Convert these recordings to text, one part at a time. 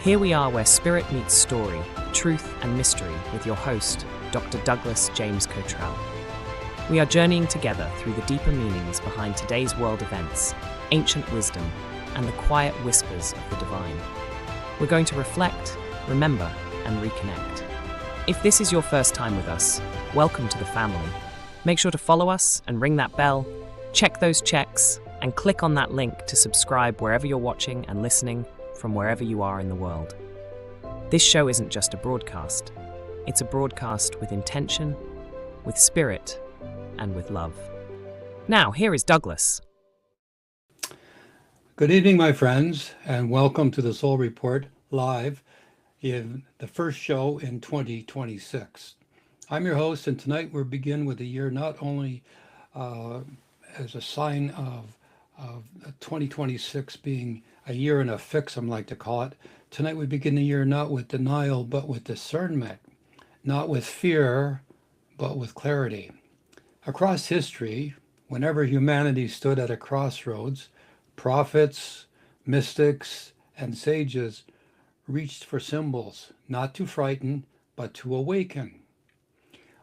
Here we are where spirit meets story, truth and mystery with your host, Dr. Douglas James Cottrell. We are journeying together through the deeper meanings behind today's world events, ancient wisdom, and the quiet whispers of the divine. We're going to reflect, remember, and reconnect. If this is your first time with us, welcome to the family. Make sure to follow us and ring that bell, check those checks, and click on that link to subscribe wherever you're watching and listening from wherever you are in the world. This show isn't just a broadcast. It's a broadcast with intention, with spirit, and with love. Now, here is Douglas. Good evening, my friends, and welcome to the Soul Report live in the first show in 2026. I'm your host, and tonight we begin with the year not only as a sign of 2026 being a year in a fix, I like to call it. Tonight we begin the year not with denial, but with discernment, not with fear, but with clarity. Across history, whenever humanity stood at a crossroads, prophets, mystics, and sages reached for symbols, not to frighten, but to awaken.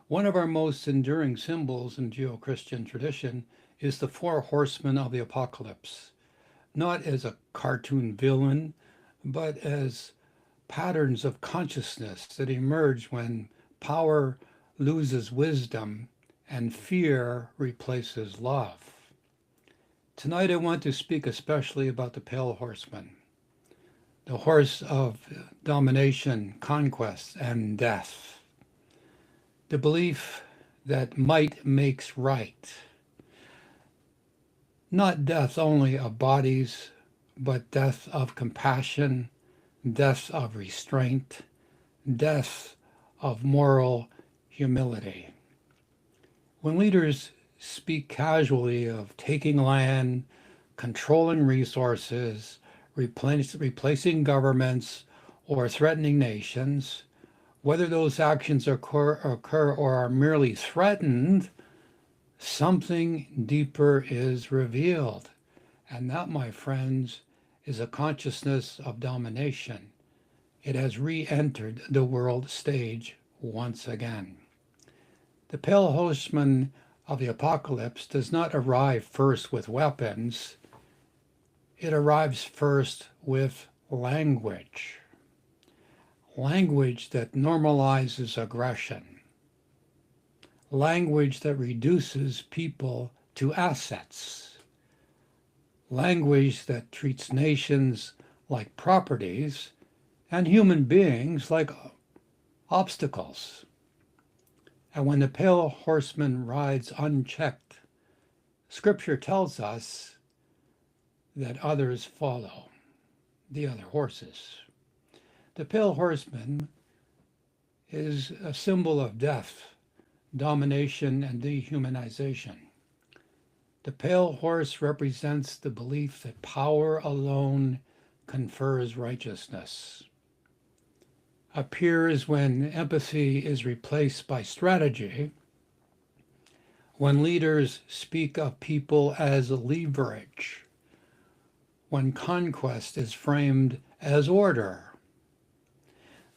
One of our most enduring symbols in Judeo-Christian tradition is the four horsemen of the apocalypse, not as a cartoon villain, but as patterns of consciousness that emerge when power loses wisdom and fear replaces love. Tonight I want to speak especially about the pale horseman, the horse of domination, conquest, and death. The belief that might makes right. Not death only of bodies, but death of compassion, death of restraint, death of moral humility. When leaders speak casually of taking land, controlling resources, replacing governments, or threatening nations, whether those actions occur or are merely threatened, something deeper is revealed. And that, my friends, is a consciousness of domination. It has re-entered the world stage once again. The pale horseman of the apocalypse does not arrive first with weapons. It arrives first with language. Language that normalizes aggression. Language that reduces people to assets. Language that treats nations like properties and human beings like obstacles. And when the pale horseman rides unchecked, Scripture tells us that others follow, the other horses. The pale horseman is a symbol of death, domination, and dehumanization. The pale horse represents the belief that power alone confers righteousness. Appears when empathy is replaced by strategy, when leaders speak of people as leverage, when conquest is framed as order.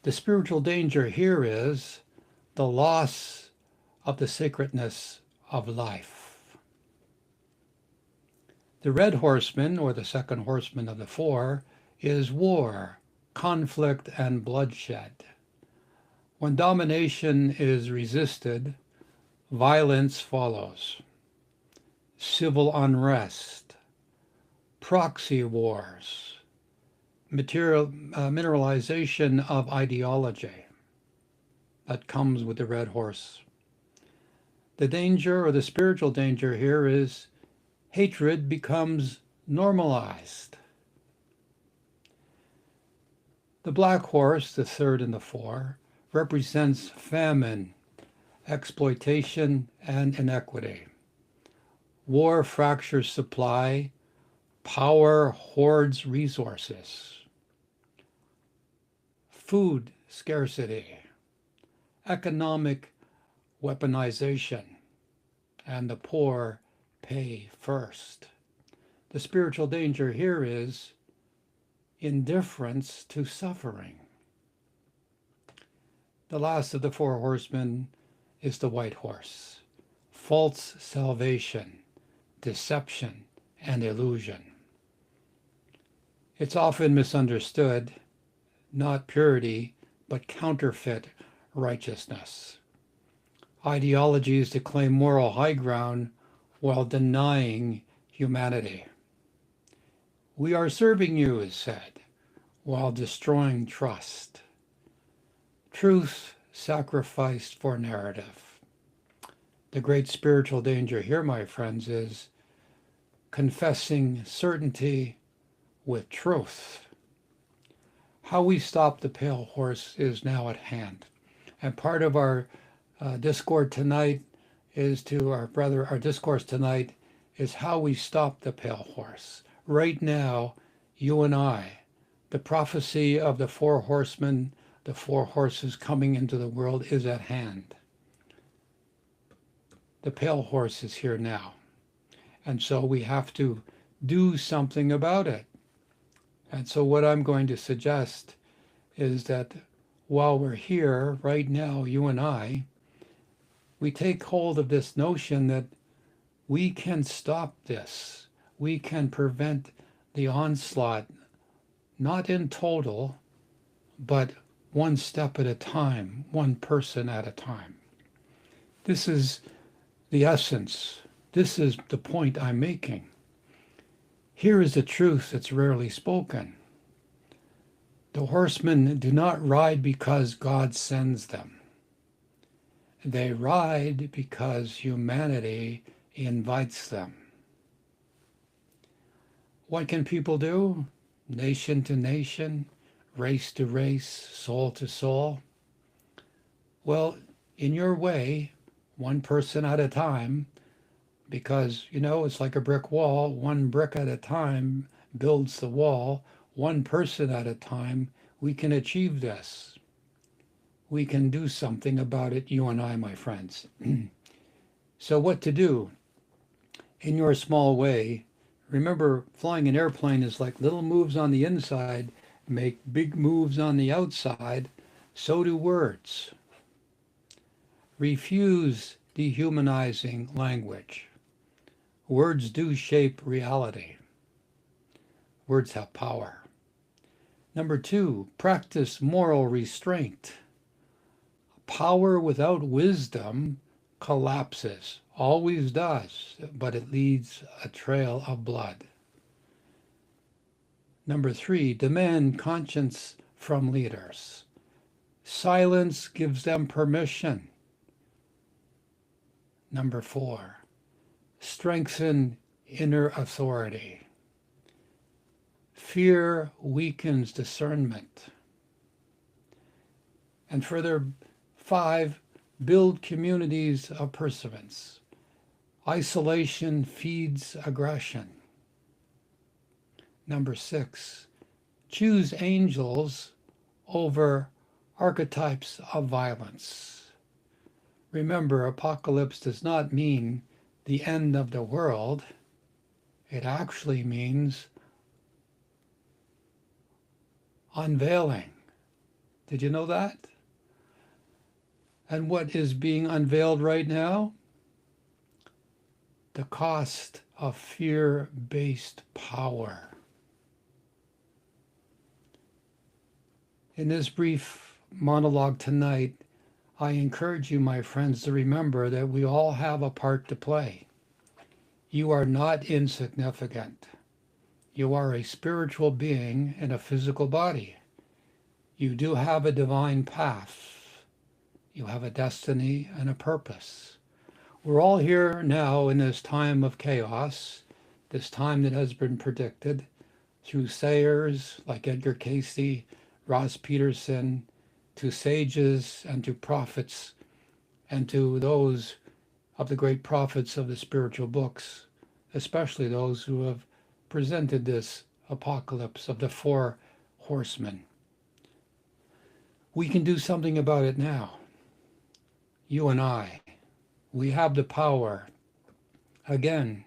The spiritual danger here is the loss of the sacredness of life. The red horseman, or the second horseman of the four, is war, conflict, and bloodshed. When domination is resisted, violence follows. Civil unrest, proxy wars, mineralization of ideology that comes with the red horse. The danger, or the spiritual danger here, is hatred becomes normalized. The black horse, the third in the four, represents famine, exploitation, and inequity. War fractures supply, power hoards resources. Food scarcity, economic weaponization, and the poor pay first. The spiritual danger here is indifference to suffering. The last of the four horsemen is the white horse. False salvation, deception, and illusion. It's often misunderstood, not purity, but counterfeit righteousness. Ideologies that claim moral high ground while denying humanity. We are serving you, is said, while destroying trust. Truth sacrificed for narrative. The great spiritual danger here, my friends, is confessing certainty with truth. How we stop the pale horse is now at hand. And part of our discourse tonight is our discourse tonight is how we stop the pale horse. Right now, you and I, the prophecy of the four horsemen, the four horses coming into the world is at hand. The pale horse is here now. And so we have to do something about it. And so what I'm going to suggest is that while we're here right now, you and I, we take hold of this notion that we can stop this. We can prevent the onslaught, not in total, but one step at a time, one person at a time. This is the essence. This is the point I'm making. Here is the truth that's rarely spoken. The horsemen do not ride because God sends them. They ride because humanity invites them. What can people do? Nation to nation, race to race, soul to soul. Well, in your way, one person at a time, because, it's like a brick wall. One brick at a time builds the wall. One person at a time, we can achieve this. We can do something about it, you and I, my friends. So what to do? In your small way, remember, flying an airplane is like little moves on the inside make big moves on the outside. So do words. Refuse dehumanizing language. Words do shape reality. Words have power. Number 2, practice moral restraint. Power without wisdom collapses. Always does, but it leaves a trail of blood. Number 3, demand conscience from leaders. Silence gives them permission. Number 4, strengthen inner authority. Fear weakens discernment. And further, 5, build communities of pursuance. Isolation feeds aggression. Number 6, choose angels over archetypes of violence. Remember, apocalypse does not mean the end of the world. It actually means unveiling. Did you know that? And what is being unveiled right now? The cost of fear-based power. In this brief monologue tonight, I encourage you, my friends, to remember that we all have a part to play. You are not insignificant. You are a spiritual being in a physical body. You do have a divine path. You have a destiny and a purpose. We're all here now in this time of chaos, this time that has been predicted through sayers like Edgar Cayce, Ross Peterson, to sages and to prophets, and to those of the great prophets of the spiritual books, especially those who have presented this apocalypse of the four horsemen. We can do something about it now. You and I, we have the power, again,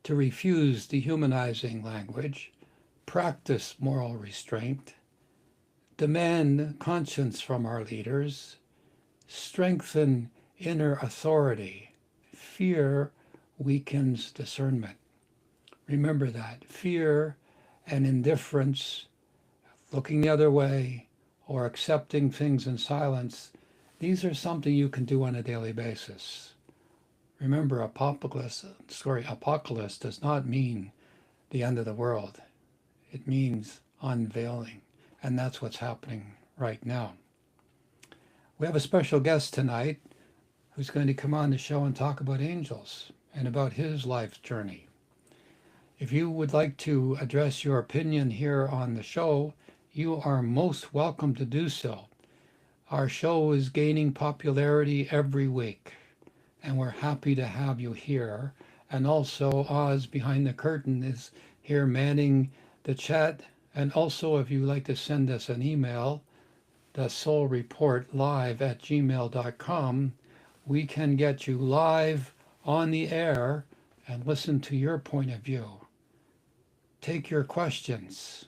to refuse dehumanizing language, practice moral restraint, demand conscience from our leaders, strengthen inner authority. Fear weakens discernment. Remember that. Fear and indifference, looking the other way, or accepting things in silence, these are something you can do on a daily basis. Remember, apocalypse does not mean the end of the world. It means unveiling. And that's what's happening right now. We have a special guest tonight who's going to come on the show and talk about angels and about his life's journey. If you would like to address your opinion here on the show, you are most welcome to do so. Our show is gaining popularity every week, and we're happy to have you here. And also, Oz behind the curtain is here manning the chat. And also, if you'd like to send us an email, the soulreportlive@gmail.com, we can get you live on the air and listen to your point of view, take your questions,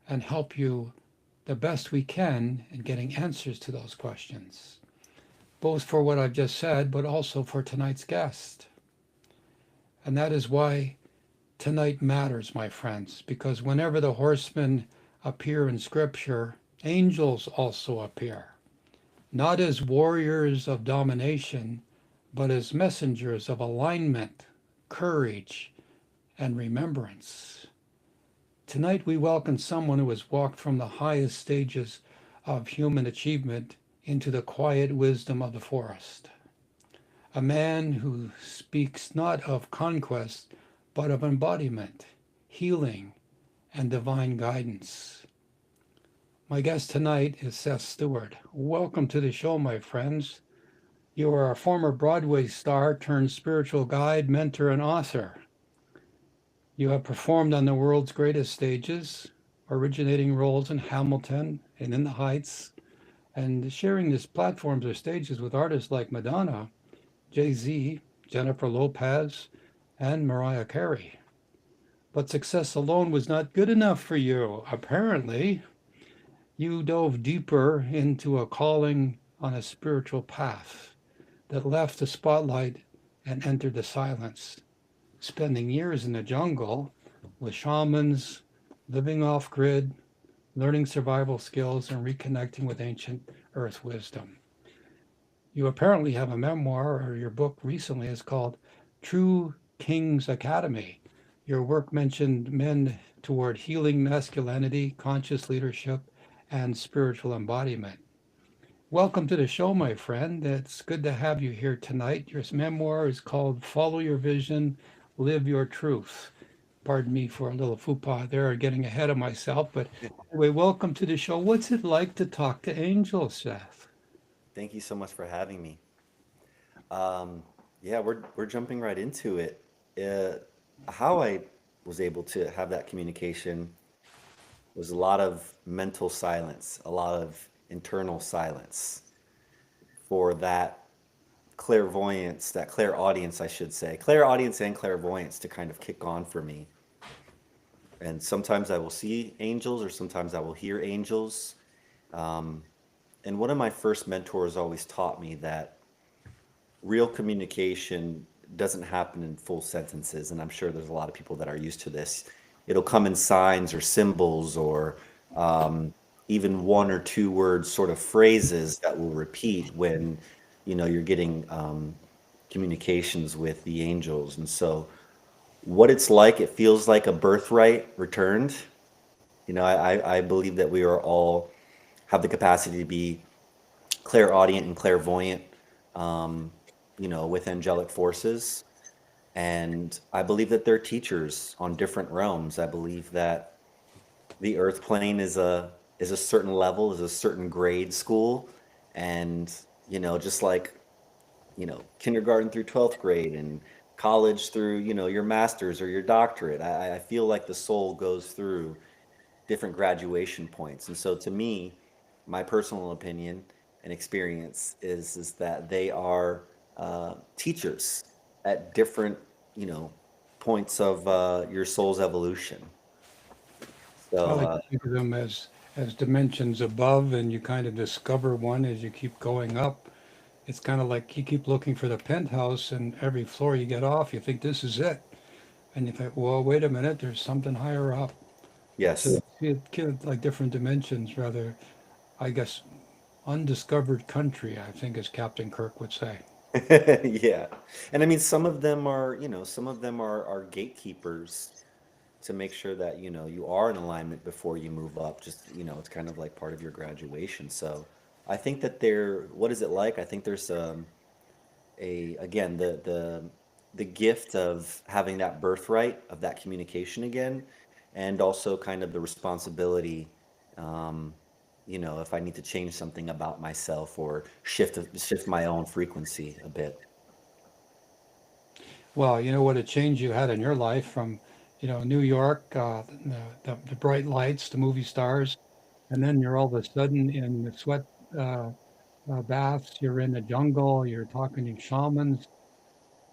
and help you the best we can in getting answers to those questions, both for what I've just said, but also for tonight's guest. And that is why tonight matters, my friends, because whenever the horsemen appear in Scripture, angels also appear, not as warriors of domination, but as messengers of alignment, courage, and remembrance. Tonight we welcome someone who has walked from the highest stages of human achievement into the quiet wisdom of the forest. A man who speaks not of conquest, but of embodiment, healing, and divine guidance. My guest tonight is Seth Stewart. Welcome to the show, my friends. You are a former Broadway star turned spiritual guide, mentor, and author. You have performed on the world's greatest stages, originating roles in Hamilton and In the Heights, and sharing these platforms or stages with artists like Madonna, Jay-Z, Jennifer Lopez, and Mariah Carey. But success alone was not good enough for you. Apparently, you dove deeper into a calling on a spiritual path that left the spotlight and entered the silence, spending years in the jungle with shamans, living off grid, learning survival skills, and reconnecting with ancient earth wisdom. You apparently have a memoir, or your book recently is called True King's Academy. Your work mentioned men toward healing masculinity, conscious leadership, and spiritual embodiment. Welcome to the show, my friend. It's good to have you here tonight. Your memoir is called Follow Your Vision, Live Your Truth. Pardon me for a little faux there, getting ahead of myself. But anyway, welcome to the show. What's it like to talk to angels, Seth? Thank you so much for having me. Yeah, we're jumping right into it. How I was able to have that communication was a lot of mental silence, a lot of internal silence for that clairvoyance, that clairaudience, I should say, clairaudience and clairvoyance to kind of kick on for me. And sometimes I will see angels, or sometimes I will hear angels. And one of my first mentors always taught me that real communication doesn't happen in full sentences. And I'm sure there's a lot of people that are used to this. It'll come in signs or symbols, or even one or two words, sort of phrases that will repeat when you're getting communications with the angels. And so what it's like, it feels like a birthright returned. I believe that we are all have the capacity to be clairaudient and clairvoyant, with angelic forces. And I believe that they're teachers on different realms. I believe that the earth plane is a certain level, is a certain grade school. And, just like, kindergarten through 12th grade and college through, your master's or your doctorate, I feel like the soul goes through different graduation points. And so to me, my personal opinion and experience is that they are teachers at different, points of your soul's evolution. I So like to think of them as dimensions above, and you kind of discover one as you keep going up. It's kind of like you keep looking for the penthouse, and every floor you get off, you think this is it, and you think, well, wait a minute, there's something higher up. So yes. you see it kind of like different dimensions, rather, I guess, undiscovered country, I think, as Captain Kirk would say. Yeah. And I mean, some of them are, some of them are gatekeepers to make sure that, you are in alignment before you move up. Just, it's kind of like part of your graduation. So I think that what is it like? I think there's again, the gift of having that birthright of that communication again, and also kind of the responsibility, um, if I need to change something about myself or shift my own frequency a bit. Well, you know what a change you had in your life from, New York, the bright lights, the movie stars, and then you're all of a sudden in the sweat uh, baths, you're in the jungle, you're talking to shamans,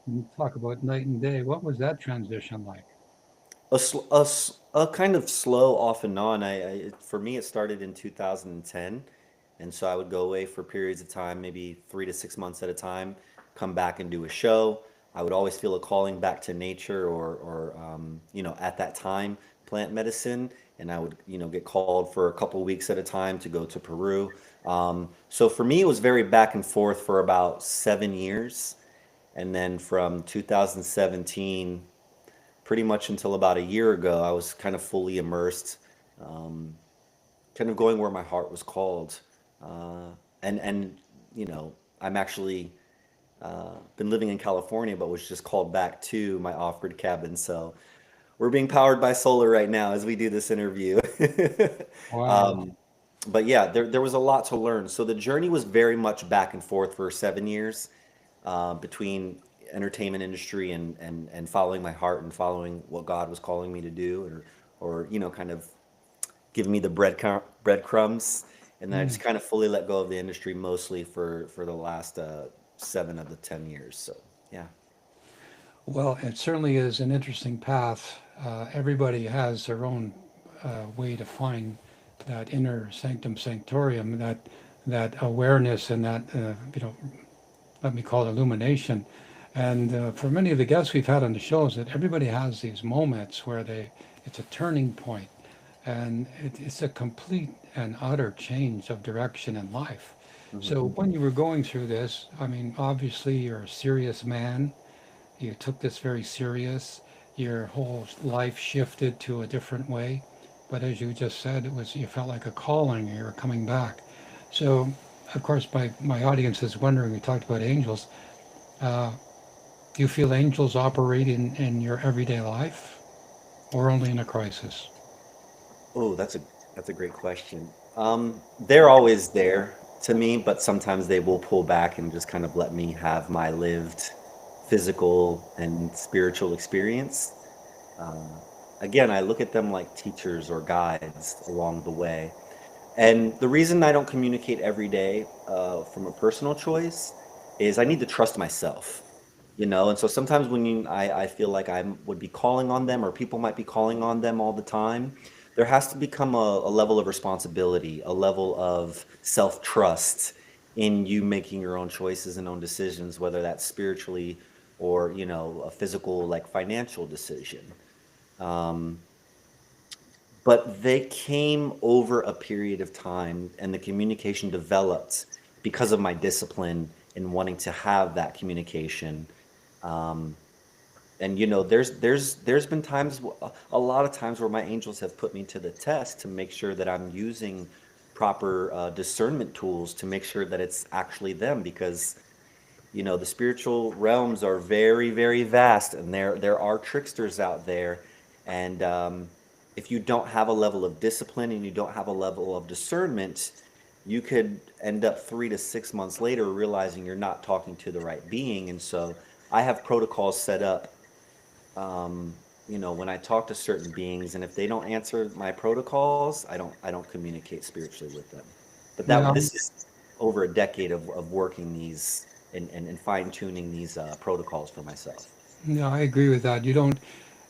and you talk about night and day. What was that transition like? A kind of slow off and on. For me, it started in 2010, and so I would go away for periods of time, maybe 3 to 6 months at a time, come back and do a show. I would always feel a calling back to nature, or at that time, plant medicine, and I would, get called for a couple weeks at a time to go to Peru. So for me, it was very back and forth for about 7 years, and then from 2017 pretty much until about a year ago, I was kind of fully immersed, um, kind of going where my heart was called. Uh, and I'm actually been living in California, but was just called back to my off-grid cabin. So we're being powered by solar right now as we do this interview. Wow. um, but yeah, there was a lot to learn. So the journey was very much back and forth for 7 years, between entertainment industry and following my heart and following what God was calling me to do, or kind of giving me the breadcrumbs, and then I Mm. just kind of fully let go of the industry mostly for the last 7 of the 10 years. So yeah. Well, it certainly is an interesting path. Everybody has their own way to find that inner sanctum sanctorium, that awareness and that let me call it illumination. And for many of the guests we've had on the shows, that everybody has these moments where it's a turning point, and it's a complete and utter change of direction in life. Mhm. So when you were going through this, I mean, obviously you're a serious man. You took this very serious. Your whole life shifted to a different way. But as you just said, you felt like a calling. You were coming back. So, of course, my audience is wondering. We talked about angels. Uh, do you feel angels operate in your everyday life, or only in a crisis? Oh, that's a great question. They're always there to me, but sometimes they will pull back and just kind of let me have my lived physical and spiritual experience. Uh, Again, I look at them like teachers or guides along the way. And the reason I don't communicate every day, from a personal choice, is I need to trust myself, And so sometimes when I feel like I would be calling on them, or people might be calling on them all the time, there has to become a level of responsibility, a level of self-trust in you making your own choices and own decisions, whether that's spiritually or, a physical, like financial decision. Um, but they came over a period of time, and the communication developed because of my discipline in wanting to have that communication. Um, and there's been times, a lot of times, where my angels have put me to the test to make sure that I'm using proper discernment tools to make sure that it's actually them, because the spiritual realms are very, very vast, and there are tricksters out there. And if you don't have a level of discipline and you don't have a level of discernment, you could end up 3 to 6 months later realizing you're not talking to the right being. And so I have protocols set up, when I talk to certain beings, and if they don't answer my protocols, I don't communicate spiritually with them. But Yeah, this is over a decade of working these and fine tuning these protocols for myself. yeah, I agree with that. You don't.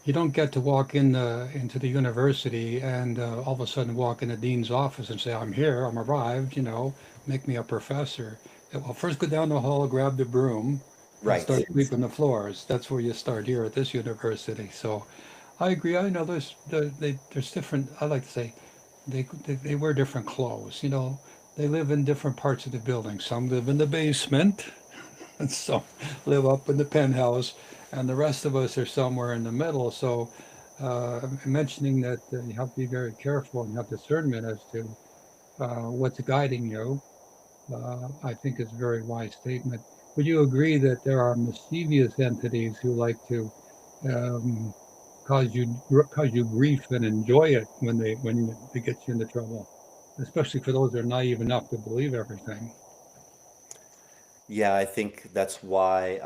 You don't get to walk into the university and all of a sudden walk in the dean's office and say, "I'm here, I'm arrived," make me a professor. Well, first go down the hall, grab the broom, and Right. start sweeping the floors. That's where you start here at this university. So I agree. I know there's different. I like to say they wear different clothes. They live in different parts of the building. Some live in the basement, and some live up in the penthouse, and the rest of us are somewhere in the middle. So, mentioning that you have to be very careful and have discernment as to what's guiding you, I think is a very wise statement. Would you agree that there are mischievous entities who like to um, cause you grief and enjoy it when they get you into trouble, especially for those that are naive enough to believe everything? Yeah, I think that's why,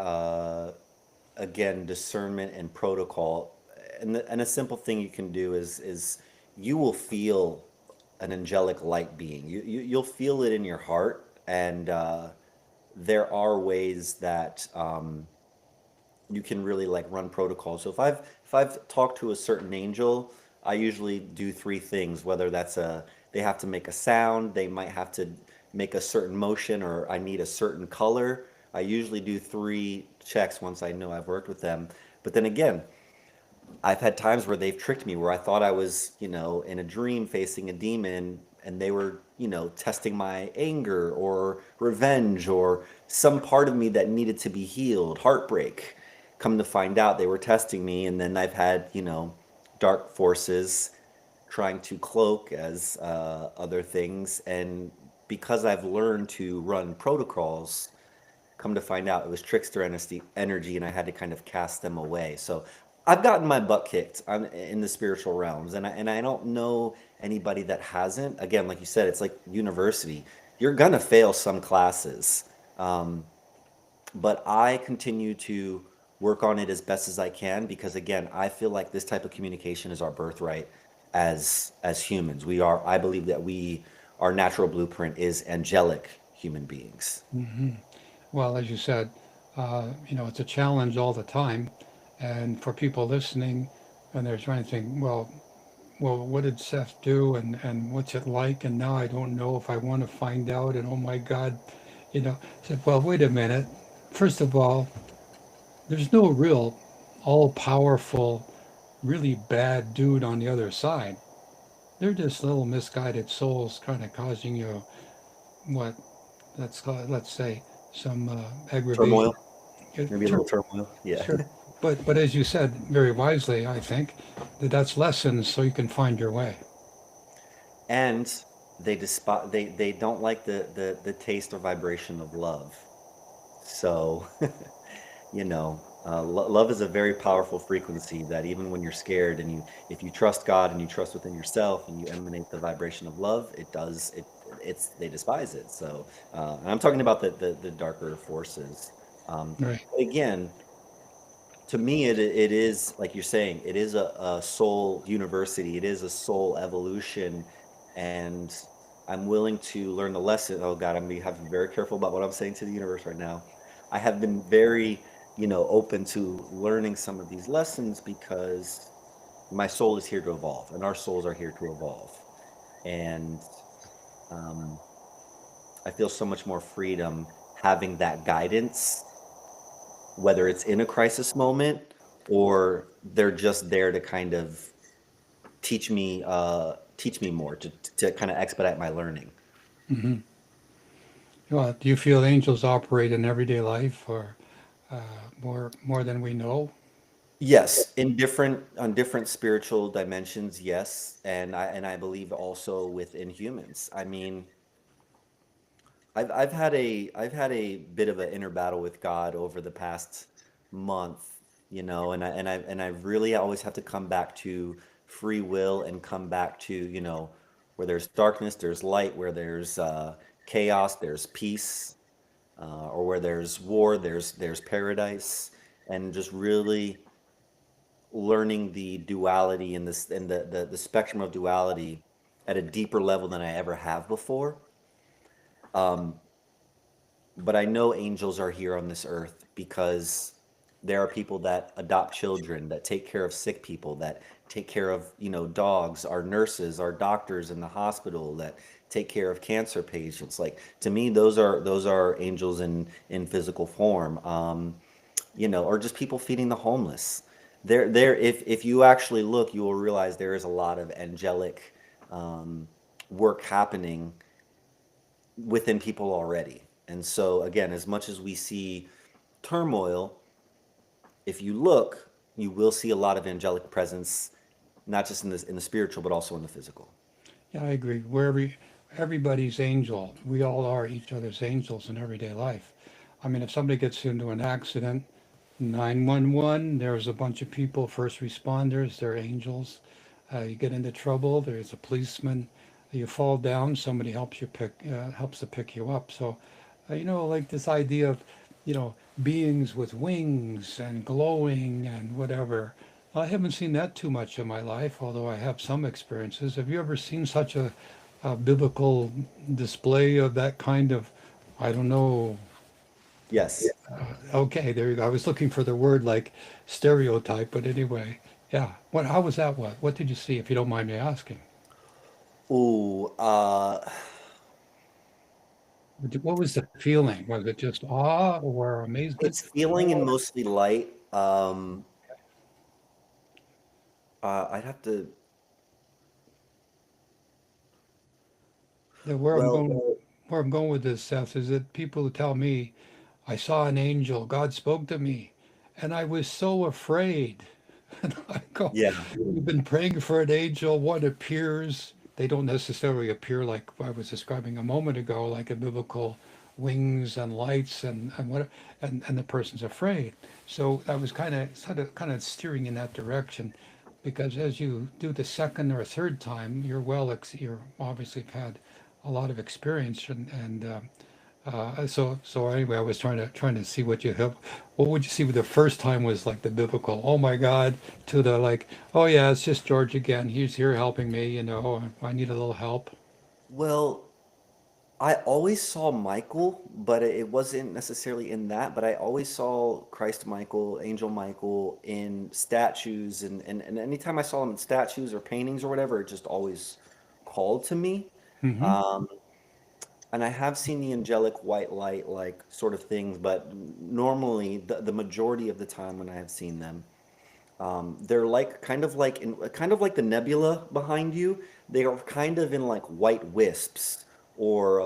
again, discernment and protocol, and a simple thing you can do is you will feel an angelic light being. You'll feel it in your heart, and there are ways that you can really like run protocols. So if I've talked to a certain angel, I usually do three things, whether that's they have to make a sound, they might have to make a certain motion, or I need a certain color. I usually do three checks once I know I've worked with them. But then again, I've had times where they've tricked me where I thought I was, in a dream facing a demon, and they were, testing my anger or revenge or some part of me that needed to be healed, heartbreak. Come to find out they were testing me, and then I've had, dark forces trying to cloak as other things. And because I've learned to run protocols, come to find out it was trickster energy, and I had to kind of cast them away. So I've gotten my butt kicked in the spiritual realms, and I don't know anybody that hasn't. Again, like you said, it's like university. You're gonna fail some classes, um, but I continue to work on it as best as I can, because again, I feel like this type of communication is our birthright as humans. I believe that our natural blueprint is angelic human beings. Well, as you said, it's a challenge all the time. And for people listening, and they're trying to think, well, what did Seth do, and what's it like? And now I don't know if I want to find out. And oh my God, I said, well, wait a minute. First of all, there's no real all-powerful, really bad dude on the other side. They're just little misguided souls kind of causing you what let's say some aggravation. Turmoil, maybe a little turmoil. Yeah. Sure. But as you said very wisely, I think that's lessons so you can find your way. And they don't like the taste or vibration of love. So, love is a very powerful frequency that even when you're scared, and if you trust God and you trust within yourself and you emanate the vibration of love, they despise it. So, and I'm talking about the darker forces. Right. But again, to me, it is like you're saying, it is a soul university, it is a soul evolution, and I'm willing to learn the lesson. Oh God, I'm gonna have to be very careful about what I'm saying to the universe right now. I have been very, open to learning some of these lessons, because my soul is here to evolve, and our souls are here to evolve. And um, I feel so much more freedom having that guidance, whether it's in a crisis moment or they're just there to kind of teach me more, to kind of expedite my learning. Hmm. Well, do you feel angels operate in everyday life, or more than we know? Yes, in different on different spiritual dimensions, yes, and I believe also within humans. I mean, I've had a bit of an inner battle with God over the past month, and I really always have to come back to free will, and come back to, where there's darkness, there's light, where there's chaos, there's peace, or where there's war, there's paradise, and just really learning the duality, and this and the spectrum of duality at a deeper level than I ever have before. Um, but I know angels are here on this earth because There are people that adopt children, that take care of sick people, that take care of, dogs, our nurses, our doctors in the hospital, that take care of cancer patients. Like, to me, those are angels in physical form. Or just people feeding the homeless. If you actually look, you will realize there is a lot of angelic um, work happening within people already. And so, again, as much as we see turmoil, if you look, you will see a lot of angelic presence, not just in the spiritual, but also in the physical. Yeah, I agree. Everybody's angel. We all are each other's angels in everyday life. I mean, if somebody gets into an accident, 911, there's a bunch of people, first responders, they're angels. You get into trouble, there's a policeman. You fall down, somebody helps to pick you up. So, like this idea of, beings with wings and glowing and whatever. I haven't seen that too much in my life, although I have some experiences. Have you ever seen such a biblical display of that kind of, I don't know, Yes. okay, there you go. I was looking for the word like stereotype, but anyway, yeah. How was that? What did you see, if you don't mind me asking? Ooh, What was the feeling? Was it just awe or amazement? it's feeling and mostly light. I'd have to. Yeah, Well, where I'm going with this, Seth, is that people who tell me I saw an angel, God spoke to me, and I was so afraid. And I go, yeah, we've been praying for an angel. One appears. They don't necessarily appear like I was describing a moment ago, like a biblical wings and lights and the person's afraid. So I was kind of steering in that direction, because as you do the second or third time, you're obviously had a lot of experience and so anyway, I was trying to see what would you see with the first time was like the biblical, oh my God, to the like, oh yeah, it's just George again. He's here helping me, I need a little help. well, I always saw Michael, but it wasn't necessarily in that. But I always saw Christ Michael, Angel Michael in statues, and anytime I saw him in statues or paintings or whatever, it just always called to me. Hmm. Um, and I have seen the angelic white light like sort of things, but normally the majority of the time when I have seen them, they're like kind of like the nebula behind you. They are kind of in like white wisps or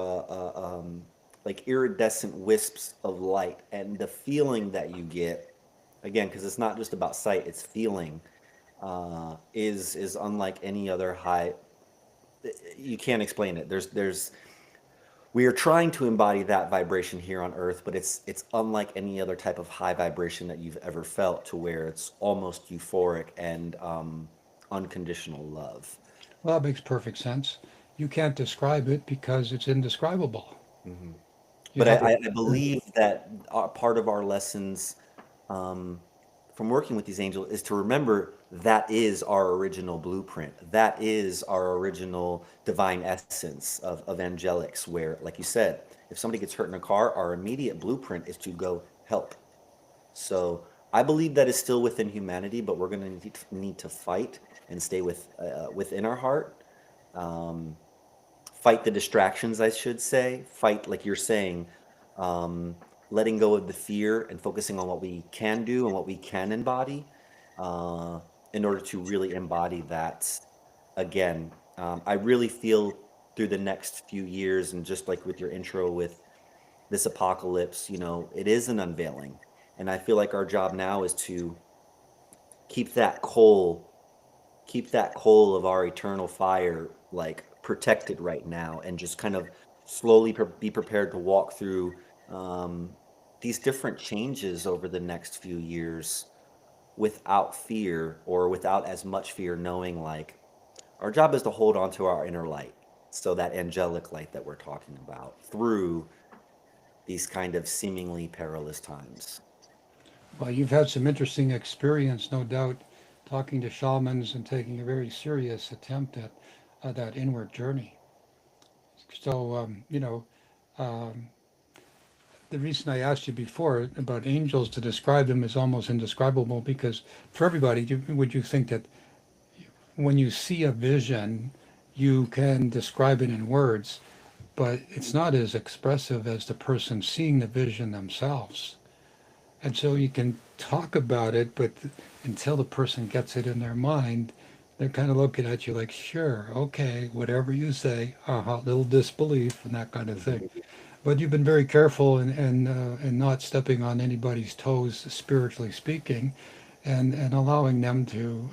like iridescent wisps of light, and the feeling that you get, again, because it's not just about sight, it's feeling, is unlike any other high. You can't explain it. There's we are trying to embody that vibration here on earth, but it's unlike any other type of high vibration that you've ever felt, to where it's almost euphoric and unconditional love. Well, that makes perfect sense. You can't describe it because it's indescribable. Mhm. You But have a I believe that part of our lessons um, from working with these angels is to remember that is our original blueprint. That is our original divine essence of angelics, where, like you said, if somebody gets hurt in a car, our immediate blueprint is to go help. So I believe that is still within humanity, but we're going to need to fight and stay within our heart. Um, Fight the distractions, I should say. Fight, like you're saying, um, letting go of the fear and focusing on what we can do and what we can embody, uh, in order to really embody that again. I really feel through the next few years, and just like with your intro with this apocalypse, it is an unveiling. And I feel like our job now is to keep that coal keep that coal of our eternal fire like protected right now, and just kind of slowly be prepared to walk through um, these different changes over the next few years without fear, or without as much fear, knowing like our job is to hold on to our inner light, so that angelic light that we're talking about through these kind of seemingly perilous times. Well, you've had some interesting experience, no doubt, talking to shamans and taking a very serious attempt at that inward journey. So, um, The reason I asked you before about angels to describe them is almost indescribable because for everybody, would you think that when you see a vision, you can describe it in words, but it's not as expressive as the person seeing the vision themselves. And so you can talk about it, but until the person gets it in their mind, they're kind of looking at you like, sure, okay, whatever you say, little disbelief and that kind of thing. But you've been very careful and not stepping on anybody's toes, spiritually speaking, and allowing them to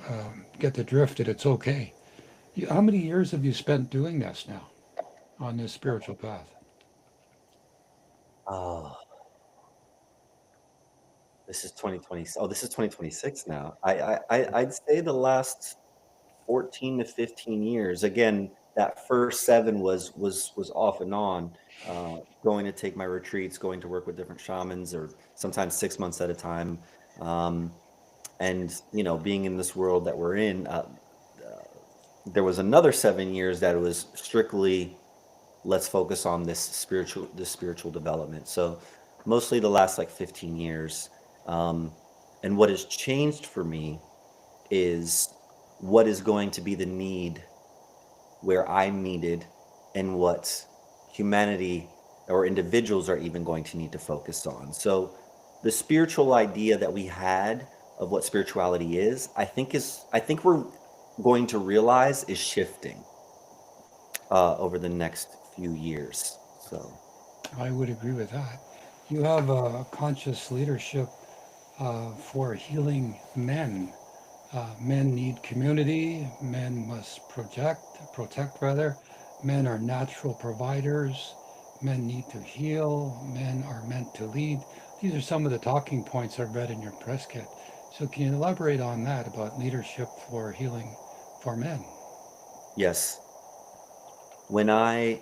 get the drift that it's okay. How many years have you spent doing this now on this spiritual path? Oh, this is 2020. Oh, this is 2026 now. I'd say the last 14 to 15 years. Again, that first 7 was off and on, going to take my retreats, going to work with different shamans, or sometimes 6 months at a time. Um, and being in this world that we're in, there was another 7 years that it was strictly let's focus on this spiritual development. So mostly the last like 15 years. Um, and what has changed for me is what is going to be the need where I'm needed, and what humanity or individuals are even going to need to focus on. So the spiritual idea that we had of what spirituality is, I think we're going to realize is shifting over the next few years. So I would agree with that. You have a conscious leadership for healing men. Men need community. Men must protect rather. Men are natural providers. Men need to heal. Men are meant to lead. These are some of the talking points I've read in your press kit. So can you elaborate on that about leadership for healing for men? yes, when I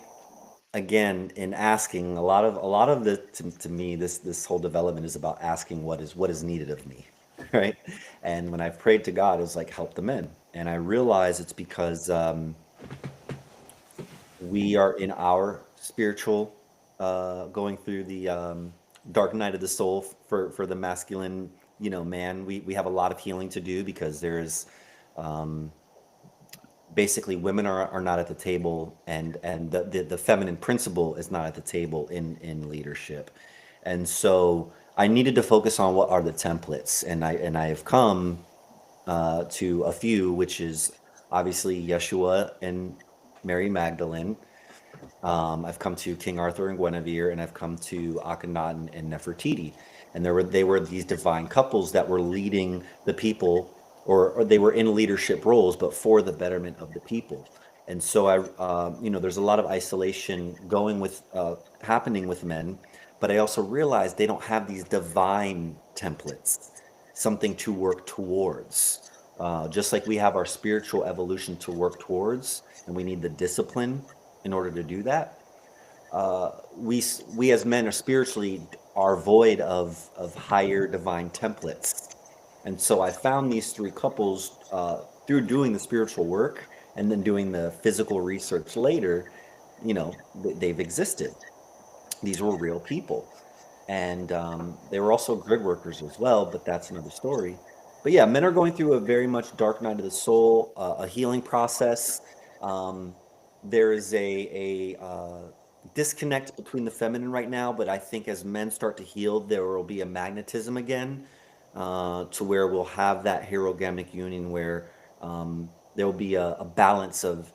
again in asking a lot of the to me this whole development is about asking what is needed of me, right? And when I've prayed to God, it's like help the men, and I realize it's because we are in our spiritual going through the dark night of the soul for the masculine man. We have a lot of healing to do because there's um, basically women are not at the table, and the feminine principle is not at the table in leadership. And so I needed to focus on what are the templates, and I have come to a few, which is obviously Yeshua and Mary Magdalene. I've come to King Arthur and Guinevere, and I've come to Akhenaten and Nefertiti. And they were these divine couples that were leading the people, or they were in leadership roles, but for the betterment of the people. And so there's a lot of isolation going with happening with men, but I also realized they don't have these divine templates, something to work towards. Just like we have our spiritual evolution to work towards, and we need the discipline in order to do that. We as men are spiritually are void of higher divine templates, and so I found these 3 couples through doing the spiritual work and then doing the physical research later. They've existed. These were real people, and they were also grid workers as well, but that's another story. But yeah, men are going through a very much dark night of the soul, a healing process. um, there is a disconnect between the feminine right now, but I think as men start to heal, there will be a magnetism again, to where we'll have that herogamic union where there will be a balance of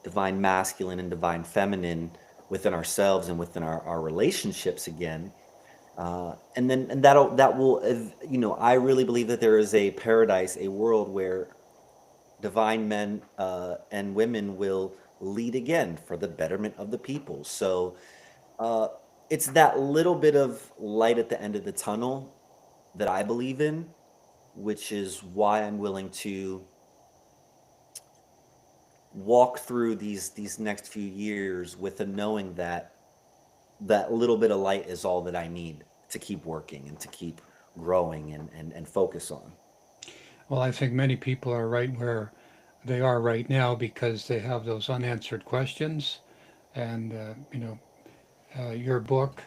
divine masculine and divine feminine within ourselves and within our relationships again. And that will I really believe that there is a paradise, a world where divine men and women will lead again for the betterment of the people. So uh, it's that little bit of light at the end of the tunnel that I believe in, which is why I'm willing to walk through these next few years with the knowing that that little bit of light is all that I need to keep working and to keep growing and focus on. Well, I think many people are right where they are right now because they have those unanswered questions. And, your book,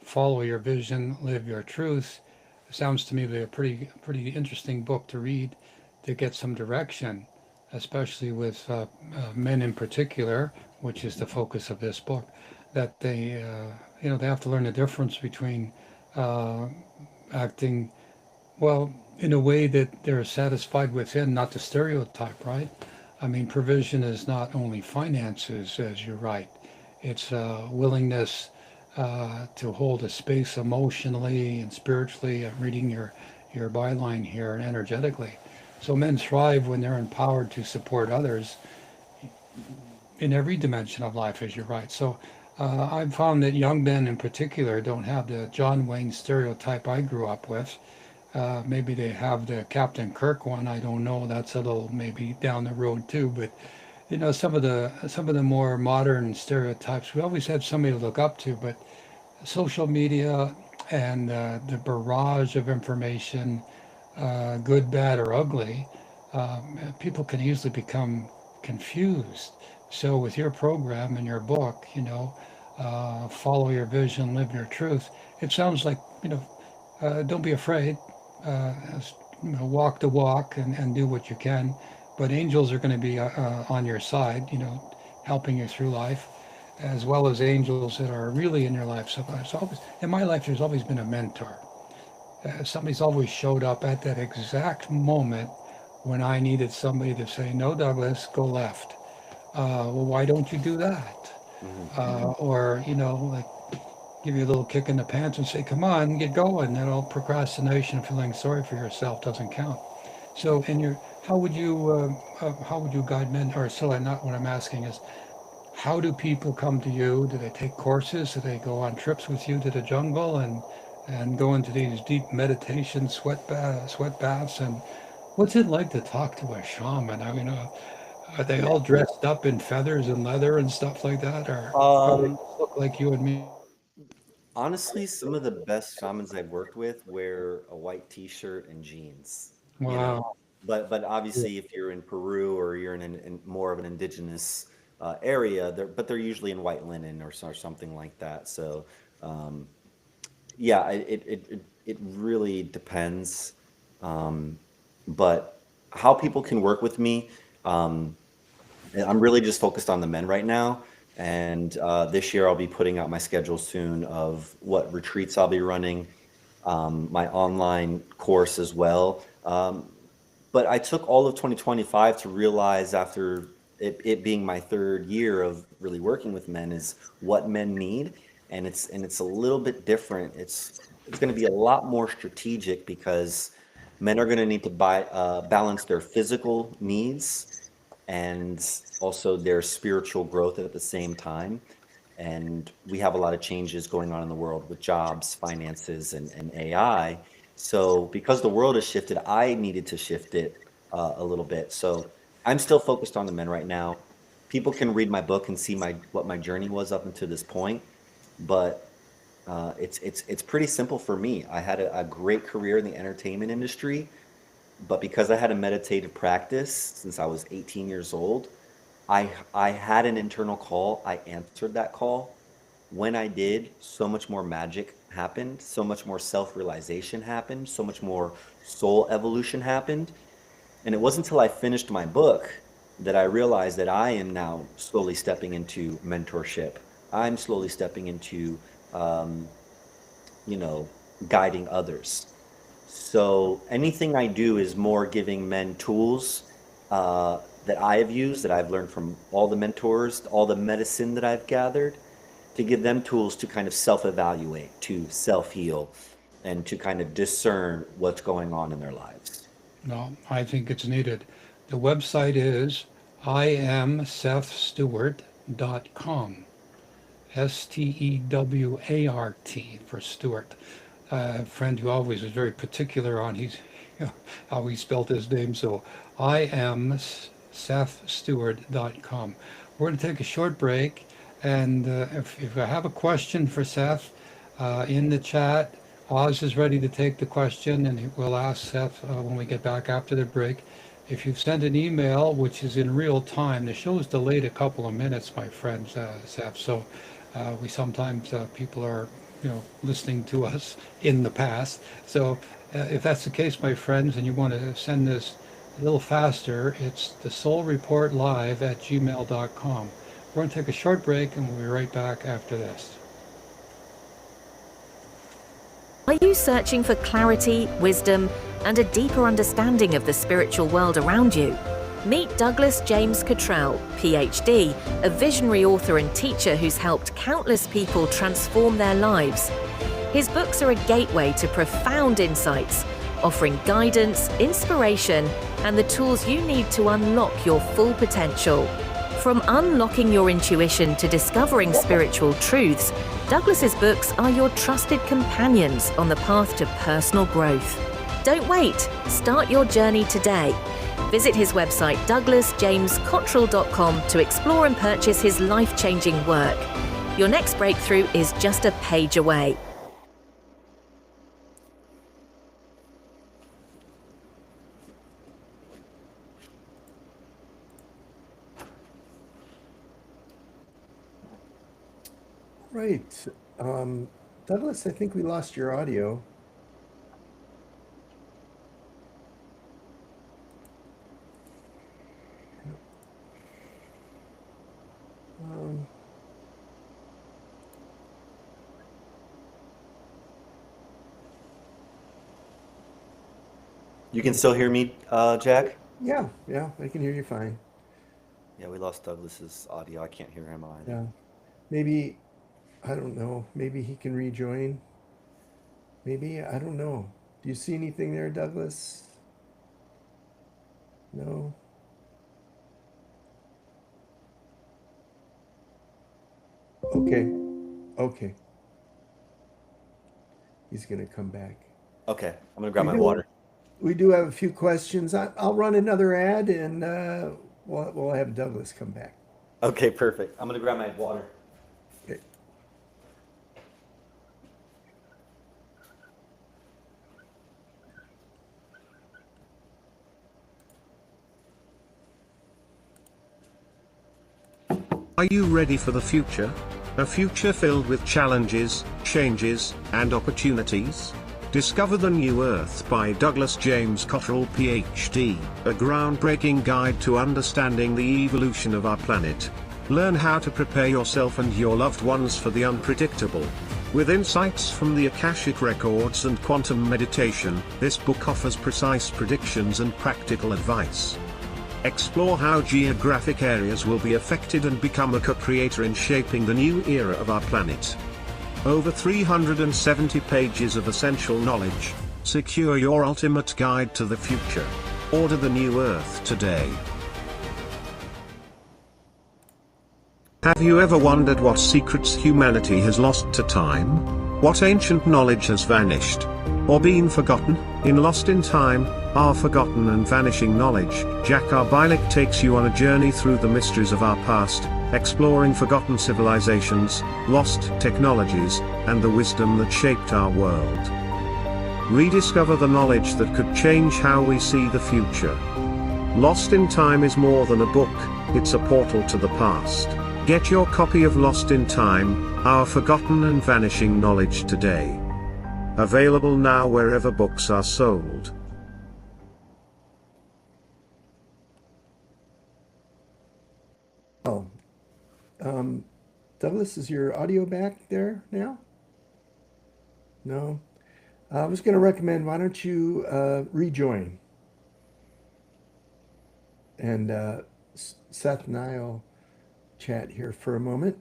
Follow Your Vision, Live Your Truth. Sounds to me like a pretty interesting book to read to get some direction, especially with men in particular, which is the focus of this book. That they have to learn the difference between uh, acting well in a way that they're satisfied within, not the stereotype, right? I mean, provision is not only finances, as you're right. It's willingness to hold a space emotionally and spiritually. I'm reading your byline here and energetically. So men thrive when they're empowered to support others in every dimension of life, as you're right. So I've found that young men in particular don't have the John Wayne stereotype I grew up with. Maybe they have the Captain Kirk one. I don't know. That's a little maybe down the road too. But some of the more modern stereotypes, we always had somebody to look up to. But social media and the barrage of information, good, bad, or ugly, people can easily become confused. So with your program and your book, follow your vision, live your truth. It sounds like don't be afraid. Uh, walk the walk and do what you can. But angels are going to be on your side, helping you through life, as well as angels that are really in your life. So it's always in my life, there's always been a mentor. Somebody's always showed up at that exact moment when I needed somebody to say, "No, Douglas, go left." Well, why don't you do that? Or like give you a little kick in the pants and say, "Come on, get going." That all procrastination, feeling sorry for yourself, doesn't count. So, how would you guide men? Or so, not what I'm asking is, how do people come to you? Do they take courses? Do they go on trips with you to the jungle and go into these deep meditation sweat baths? And what's it like to talk to a shaman? I mean, are they Yeah. all dressed up in feathers and leather and stuff like that, or they Um, just look like you and me? Honestly, some of the best shamans I've worked with wear a white t-shirt and jeans, you know. Wow. But obviously, if you're in Peru or you're in more of an indigenous area, they're usually in white linen or something like that. So, um, yeah, it really depends. Um, but how people can work with me, um, and I'm really just focused on the men right now. And this year I'll be putting out my schedule soon of what retreats I'll be running, my online course as well. But I took all of 2025 to realize after it being my third year of really working with men is what men need. And it's a little bit different. It's going to be a lot more strategic because men are going to need to balance their physical needs and also their spiritual growth at the same time. And we have a lot of changes going on in the world with jobs, finances, and AI. So because the world has shifted, I needed to shift it a little bit. So I'm still focused on the men right now. People can read my book and see what my journey was up until this point, but it's pretty simple for me. I had a great career in the entertainment industry, but because I had a meditative practice since I was 18 years old, I had an internal call. I answered that call. When I did, so much more magic happened, so much more self-realization happened, so much more soul evolution happened. And it wasn't until I finished my book that I realized that I am now slowly stepping into mentorship. I'm slowly stepping into, um, you know, guiding others. So anything I do is more giving men tools that I have used, that I've learned from all the mentors, all the medicine that I've gathered, to give them tools to kind of self-evaluate, to self-heal, and to kind of discern what's going on in their lives. No, I think it's needed. The website is iamsethstewart.com. Stewart for Stewart. A friend who always was very particular on how he spelled his name. So iamsethstewart.com. We're going to take a short break. And if I have a question for Seth in the chat, Oz is ready to take the question and we'll ask Seth when we get back after the break. If you've sent an email, which is in real time, the show's delayed a couple of minutes, my friend Seth. So we sometimes people are listening to us in the past. So if that's the case, my friends, and you want to send this a little faster, it's the Soul Report Live at gmail.com. We're going to take a short break and we'll be right back after this. Are you searching for clarity, wisdom, and a deeper understanding of the spiritual world around you? Meet Douglas James Cottrell, PhD, a visionary author and teacher who's helped countless people transform their lives. His books are a gateway to profound insights, offering guidance, inspiration, and the tools you need to unlock your full potential. From unlocking your intuition to discovering spiritual truths, Douglas's books are your trusted companions on the path to personal growth. Don't wait. Start your journey today. Visit his website douglasjamescottrell.com to explore and purchase his life-changing work. Your next breakthrough is just a page away. Right. Douglas, I think we lost your audio. You can still hear me, Jack? Yeah, I can hear you fine. Yeah, we lost Douglas's audio. I can't hear him either. Yeah. Maybe, I don't know, maybe he can rejoin. Maybe, I don't know. Do you see anything there, Douglas? No? Okay. He's going to come back. Okay, I'm gonna grab my water. We do have a few questions. I'll run another ad and we'll have Douglas come back. Okay, perfect. I'm gonna grab my water. Okay. Are you ready for the future? A future filled with challenges, changes, and opportunities? Discover The New Earth by Douglas James Cottrell, PhD, a groundbreaking guide to understanding the evolution of our planet. Learn how to prepare yourself and your loved ones for the unpredictable. With insights from the Akashic Records and quantum meditation, this book offers precise predictions and practical advice. Explore how geographic areas will be affected and become a co-creator in shaping the new era of our planet. Over 370 pages of essential knowledge. Secure your ultimate guide to the future. Order The New Earth today. Have you ever wondered what secrets humanity has lost to time? What ancient knowledge has vanished? Or been forgotten? In Lost in Time, Our Forgotten and Vanishing Knowledge, Jack Arbilik takes you on a journey through the mysteries of our past, exploring forgotten civilizations, lost technologies, and the wisdom that shaped our world. Rediscover the knowledge that could change how we see the future. Lost in Time is more than a book, it's a portal to the past. Get your copy of Lost in Time, Our Forgotten and Vanishing Knowledge today. Available now wherever books are sold. Oh, Douglas, is your audio back there now? No? I was going to recommend, why don't you rejoin? And Seth and I will chat here for a moment.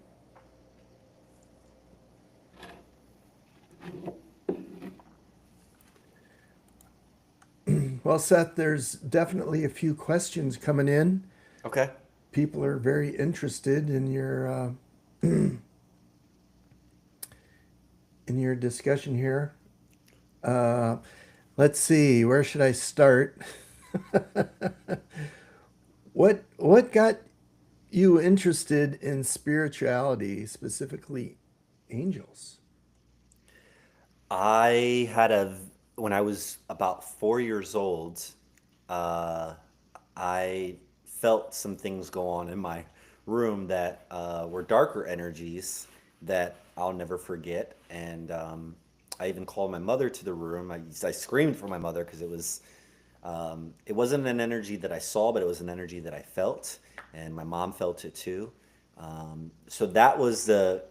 Well, Seth, there's definitely a few questions coming in. Okay. People are very interested in your in your discussion here. Let's see, where should I start? What got you interested in spirituality, specifically angels? When I was about 4 years old, I felt some things go on in my room that were darker energies, that I'll never forget. And I even called my mother to the room. I screamed for my mother because it wasn't an energy that I saw, but it was an energy that I felt, and my mom felt it too. So that was the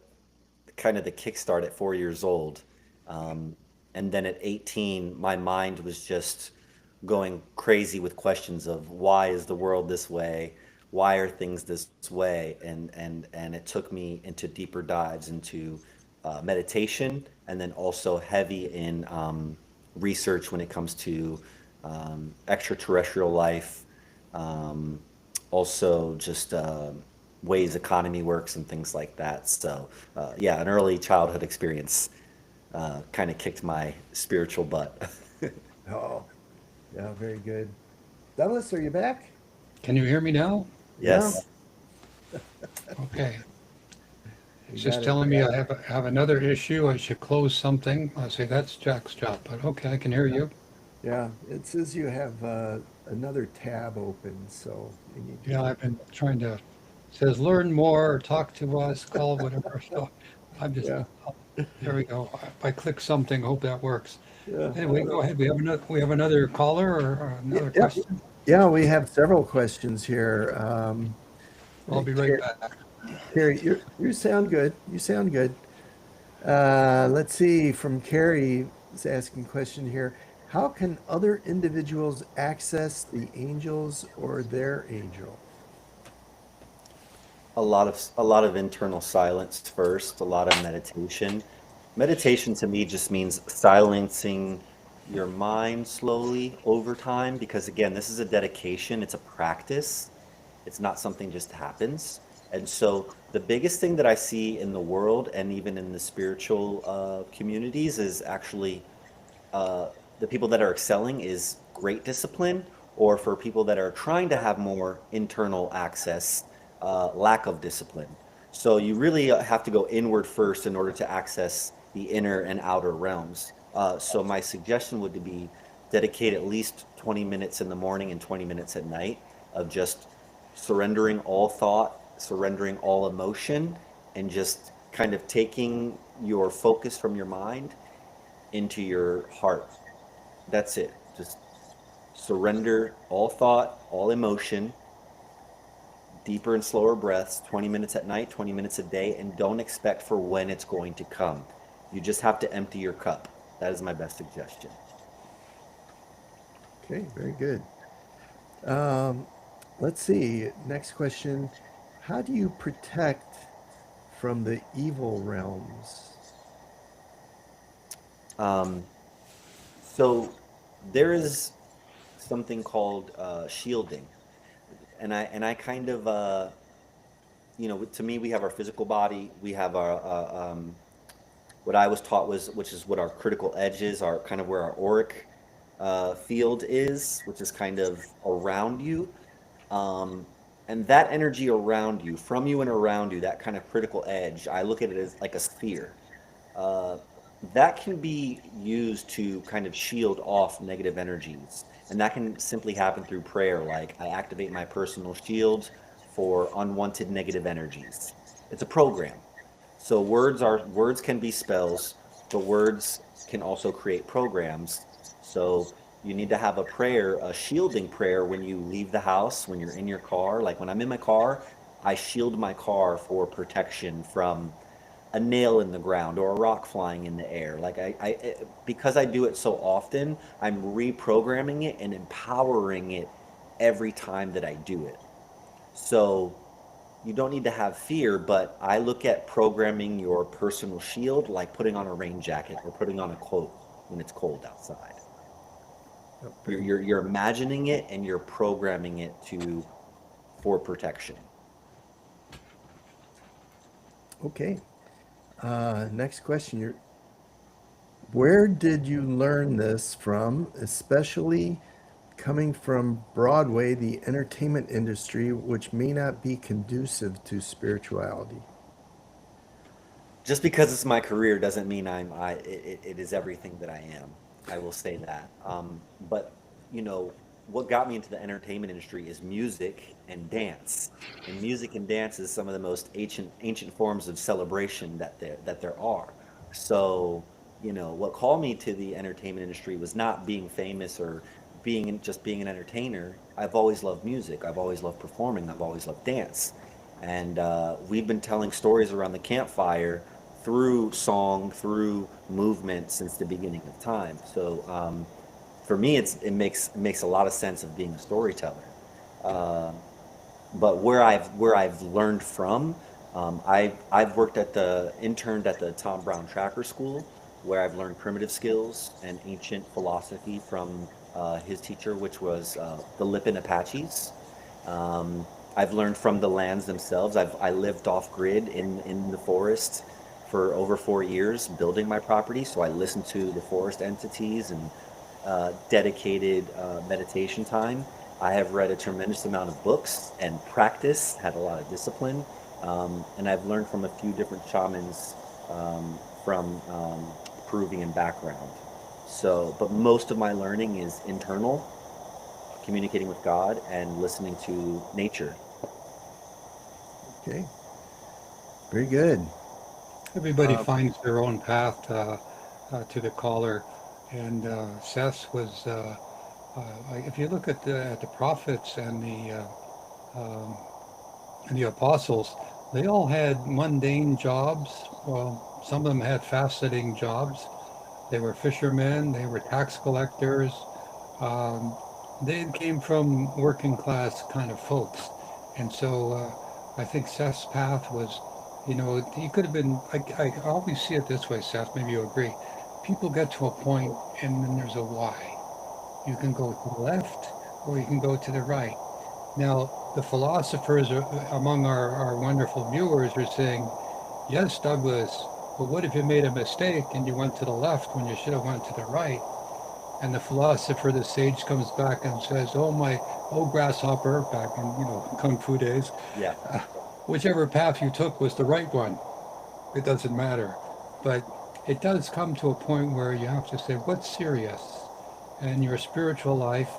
kind of the kickstart at 4 years old. Um, and then at 18, my mind was just going crazy with questions of why is the world this way? Why are things this way? And it took me into deeper dives into meditation, and then also heavy in research when it comes to extraterrestrial life, um, also just ways economy works and things like that. So yeah, an early childhood experience kind of kicked my spiritual butt. Oh, yeah, very good. Douglas, are you back? Can you hear me now? Yeah, Yes. Okay. we It's got just it. telling me I have another issue. I should close something. I say that's Jack's job, but okay, I can hear you. Yeah, it says you have another tab open, so you need to. Yeah, I've been trying to, says learn more, or talk to us, call whatever. So I'm just, Yeah, there we go. If I click something, hope that works. yeah, Anyway, go ahead. We have another caller or yeah, another yeah. question. Yeah, we have several questions here. I'll be right back. Carrie, you sound good. You sound good. Let's see. From Carrie is asking question here. How can other individuals access the angels or their angel? A lot of internal silence first, a lot of meditation. Meditation to me just means silencing your mind slowly over time, because again, this is a dedication, it's a practice. It's not something just happens. And so the biggest thing that I see in the world and even in the spiritual communities is actually uh, the people that are excelling is great discipline, or for people that are trying to have more internal access, lack of discipline. So you really have to go inward first in order to access the inner and outer realms. So my suggestion would be dedicate at least 20 minutes in the morning and 20 minutes at night of just surrendering all thought, surrendering all emotion, and just kind of taking your focus from your mind into your heart. That's it. Just surrender all thought, all emotion, deeper and slower breaths, 20 minutes at night, 20 minutes a day, and don't expect for when it's going to come. You just have to empty your cup. That is my best suggestion. Okay, very good. Um, let's see. Next question. How do you protect from the evil realms? Um, so there is something called shielding, and I kind of to me, we have our physical body, we have our what I was taught was, which is what our critical edge is, our kind of where our auric field is, which is kind of around you. Um, and that energy around you, from you and around you, that kind of critical edge, I look at it as like a sphere. Uh, that can be used to kind of shield off negative energies. And that can simply happen through prayer. Like I activate my personal shield for unwanted negative energies. It's a program. So words can be spells, but words can also create programs. So you need to have a prayer, a shielding prayer when you leave the house, when you're in your car. Like when I'm in my car, I shield my car for protection from a nail in the ground or a rock flying in the air. Like because I do it so often, I'm reprogramming it and empowering it every time that I do it. So you don't need to have fear, but I look at programming your personal shield like putting on a rain jacket or putting on a coat when it's cold outside. Oh, You're imagining it and you're programming it to for protection. okay. Next question. Where did you learn this from, especially coming from Broadway, the entertainment industry, which may not be conducive to spirituality? Just because it's my career doesn't mean it is everything that I am. I will say that. But you know, what got me into the entertainment industry is music and dance. And music and dance is some of the most ancient forms of celebration that there are. So, what called me to the entertainment industry was not being famous or being an entertainer. I've always loved music. I've always loved performing. I've always loved dance. And we've been telling stories around the campfire through song, through movement since the beginning of time. So for me, it makes a lot of sense of being a storyteller. Uh, but where I've learned from, I've interned at the Tom Brown Tracker School, where I've learned primitive skills and ancient philosophy from his teacher, which was the Lipan Apaches. Um, I've learned from the lands themselves. I lived off grid in the forest for over 4 years, building my property. So I listened to the forest entities and dedicated meditation time. I have read a tremendous amount of books and practice, had a lot of discipline, and I've learned from a few different shamans from Peruvian background. So, but most of my learning is internal, communicating with God and listening to nature. Okay, very good. Everybody Uh, finds their own path to the caller, and Seth was. If you look at the prophets um, and the apostles, they all had mundane jobs. Well, some of them had fascinating jobs. They were fishermen. They were tax collectors. Um, they came from working class kind of folks, and so I think Seth's path was, he could have been. I always see it this way, Seth. Maybe you agree. People get to a point, and then there's a why. You can go to the left, or you can go to the right. Now, the philosophers among our wonderful viewers are saying, yes, Douglas, but what if you made a mistake and you went to the left when you should have went to the right? And the philosopher, the sage, comes back and says, oh grasshopper, back in, Kung Fu days, Yeah. uh, whichever path you took was the right one. It doesn't matter. But it does come to a point where you have to say, what's serious? And your spiritual life,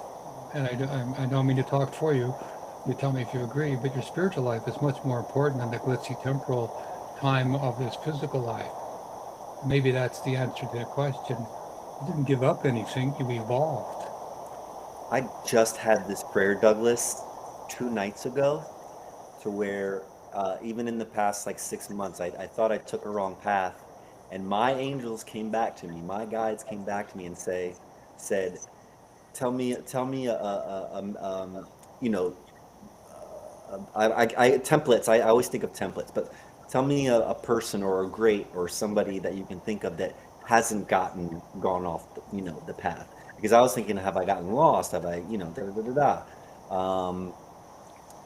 and I don't mean to talk for you, you tell me if you agree, but your spiritual life is much more important than the glitzy temporal time of this physical life. Maybe that's the answer to the question. You didn't give up anything, you evolved. I just had this prayer, Douglas, 2 nights ago, to where even in the past like 6 months, I thought I took a wrong path, and my angels came back to me, my guides came back to me and said, tell me, you know, templates. I always think of templates, but tell me a person or a great or somebody that you can think of that hasn't gone off, the path. Because I was thinking, have I gotten lost? Have I, da da da da da.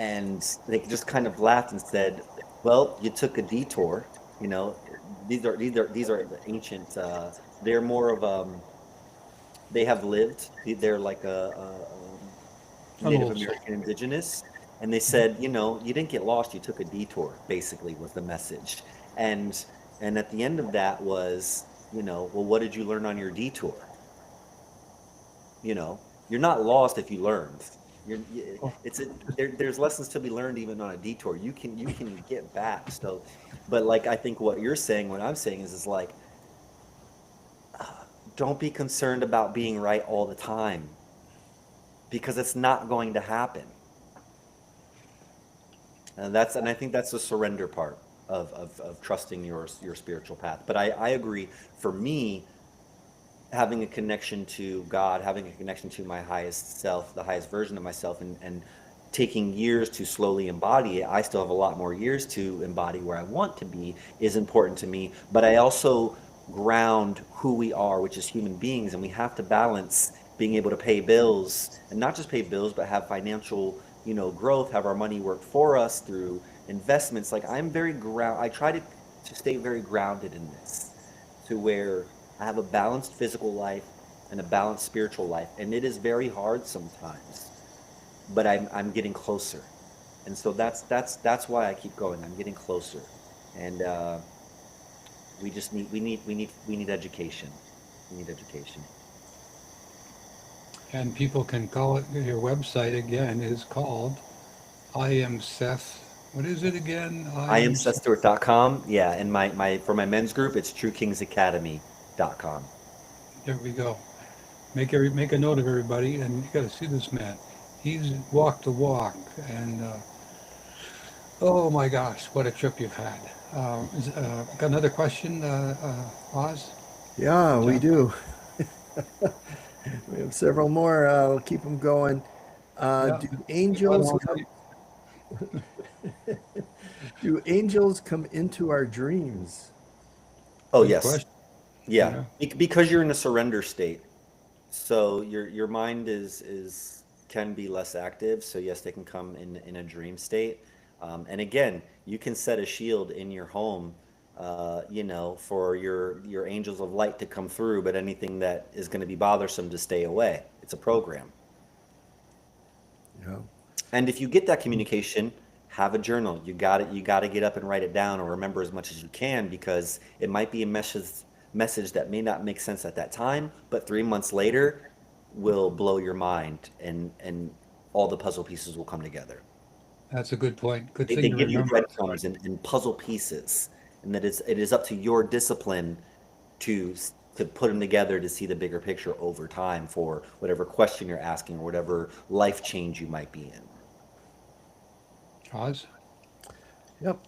And they just kind of laughed and said, "Well, you took a detour. You know, these are the ancient. They're more of they have lived. They're like An Native old soul. American indigenous, and they said, you didn't get lost, you took a detour, basically was the message. And at the end of that was, well, what did you learn on your detour? You're not lost if you learned. Oh, There's lessons to be learned even on a detour. You can get back. So, but like I think what you're saying, what I'm saying is like, don't be concerned about being right all the time because it's not going to happen. And I think that's the surrender part of trusting your spiritual path. But I agree. For me, having a connection to God, having a connection to my highest self, the highest version of myself, and taking years to slowly embody it, I still have a lot more years to embody where I want to be, is important to me. But I also ground who we are, which is human beings, and we have to balance being able to pay bills, and not just pay bills, but have financial, growth, have our money work for us through investments. Like I try to stay very grounded in this, to where I have a balanced physical life and a balanced spiritual life. And it is very hard sometimes, but I'm getting closer. And so that's why I keep going. I'm getting closer. And we need education. We need education. And people can call it, your website again is called I Am Seth. What is it again? I I am Am Seth. SethStewart.com. Yeah, and my for my men's group, it's TrueKingsAcademy.com. There we go. Make a note of everybody, and you got to see this man. He's walked the walk, and oh my gosh, what a trip you've had. Got another question, Oz? Yeah, we John? do. We have several more. I'll keep them going. Yeah. Do We got angels all come, night. do angels come into our dreams? Oh, Good yes. question. Yeah. Yeah. Because you're in a surrender state. So your mind is can be less active. So yes, they can come in a dream state. And again, you can set a shield in your home, for your angels of light to come through, but anything that is going to be bothersome to stay away. It's a program. Yeah. And if you get that communication, have a journal. You got to get up and write it down or remember as much as you can because it might be a message that may not make sense at that time, but 3 months later will blow your mind and all the puzzle pieces will come together. That's a good point. Good They thing to give you remember. breadcrumbs and puzzle pieces, and that it is up to your discipline to put them together to see the bigger picture over time for whatever question you're asking or whatever life change you might be in. Oz? Yep.